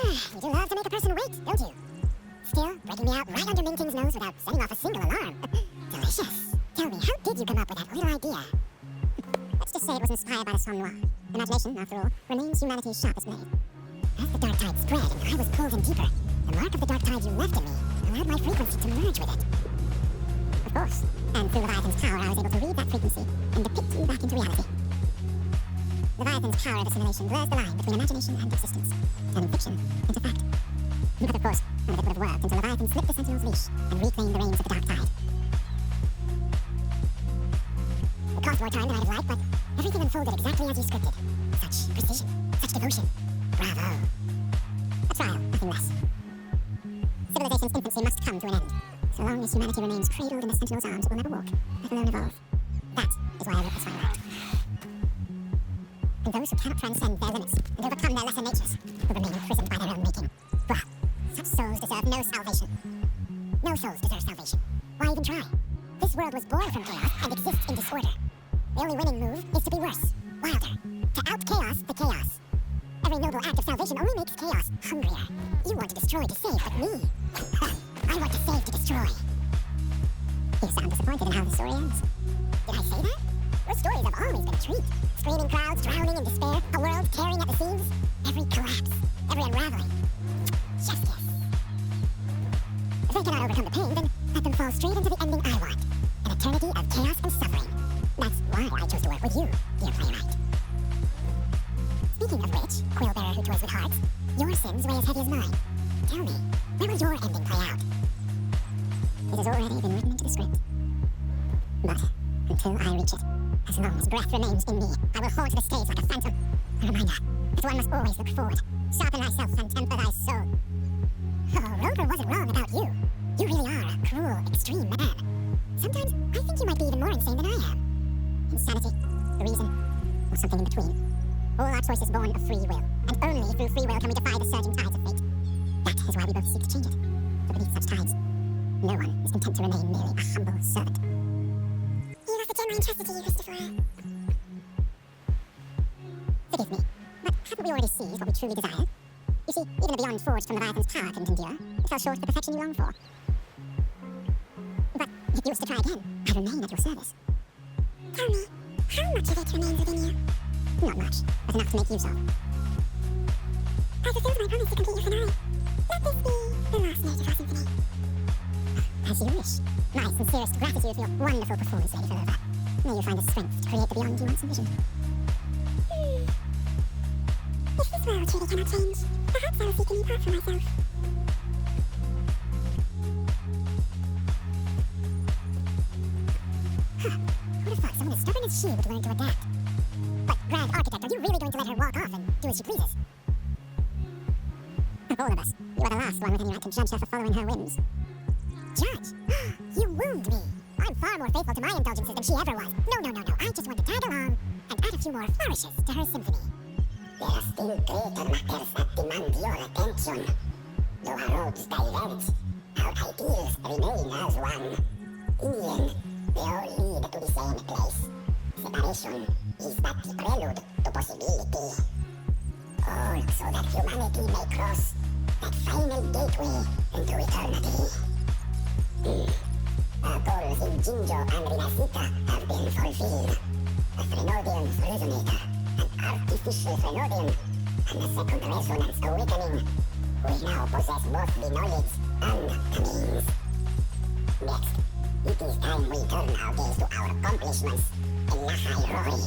You do love to make a person wait, don't you? Still, breaking me out right under Minting's nose without setting off a single alarm. Delicious. Tell me, how did you come up with that little idea? Let's just say it was inspired by the Somme Noir. Imagination, after all, remains humanity's sharpest blade. As the dark tide spread and I was pulled in deeper, the mark of the dark tide you left in me allowed my frequency to merge with it. Of course, and through Leviathan's power I was able to read that frequency and depict you back into reality. Leviathan's power of assimilation blurs the line between imagination and existence, turning fiction into fact. But of course, none of it would have worked until Leviathan slipped the Sentinel's leash and reclaimed the reins of the dark tide. It cost more time than I'd have liked, but everything unfolded exactly as you scripted. Such precision, such devotion. Bravo. A trial, nothing less. Civilization's infancy must come to an end. So long as humanity remains cradled in the Sentinel's arms, it will never walk, let alone evolve. That is why I wrote this final act. And those who cannot transcend their limits and overcome their lesser natures will remain imprisoned by their own making. Blah. Such souls deserve no salvation. No souls deserve salvation. Why even try? This world was born from chaos and exists in disorder. The only winning move is to be worse, wilder, to out-chaos the chaos. Every noble act of salvation only makes chaos hungrier. You want to destroy to save, but me, I want to save to destroy. You sound disappointed in how the story ends. Did I say that? Your stories have always been a treat. Screaming crowds drowning in despair, a world tearing at the seams. Every collapse, every unraveling. Chef's kiss. If they cannot overcome the pain, then let them fall straight into the ending I want. An eternity of chaos and suffering. That's why I chose to work with you, dear playwright. Speaking of which, quill-bearer who toys with hearts, your sins weigh as heavy as mine. Tell me, where will your ending play out? It has already been written into the script. But until I reach it, as long as breath remains in me, I will haunt the stage like a phantom. A reminder that one must always look forward, sharpen thyself and temper thy soul. Oh, Roper wasn't wrong about you. You really are a cruel, extreme man. Sometimes I think you might be even more insane than I am. Insanity, reason, or something in between. All our choices born of free will, and only through free will can we defy the surging tides of fate. That is why we both seek to change it. For beneath such tides, no one is content to remain merely a humble servant. You lost the gem I entrusted to you, Cristoforo. Forgive me, but haven't we already seized what we truly desire? You see, even the beyond forged from Leviathan's power couldn't endure. It fell short of the perfection you longed for. But if you wish to try again, I remain at your service. Tell me, how much of it remains within you? Not much, but enough to make use of. I fulfilled my promise to complete your finale. Let this be the last note of our symphony. As you wish. My sincerest gratitude for your wonderful performance, Lady Phrolova. May you find the strength to create the beyond you once envisioned. If this world truly cannot change, perhaps I will seek a new path for myself. Huh. Who would have thought someone as stubborn as she would learn to adapt? But, Grand Architect, are you really going to let her walk off and do as she pleases? Of all of us, you are the last one with any right to judge her for following her whims. Judge? You wound me. I'm far more faithful to my indulgences than she ever was. No. I just want to tag along and add a few more flourishes to her symphony. There are still greater matters that demand your attention. Though our roads diverge, our ideals remain as one. In the end, they all lead to the same place. Separation is but the prelude to possibility. All so that humanity may cross that final gateway into eternity. Our goals in Jinjo and Rinasita have been fulfilled. A Frenodian resonator, an artificial Frenodian, and a second resonance awakening. We now possess both the knowledge and the means. Next, it is time we turn our gaze to our accomplishments in Nahai Rori.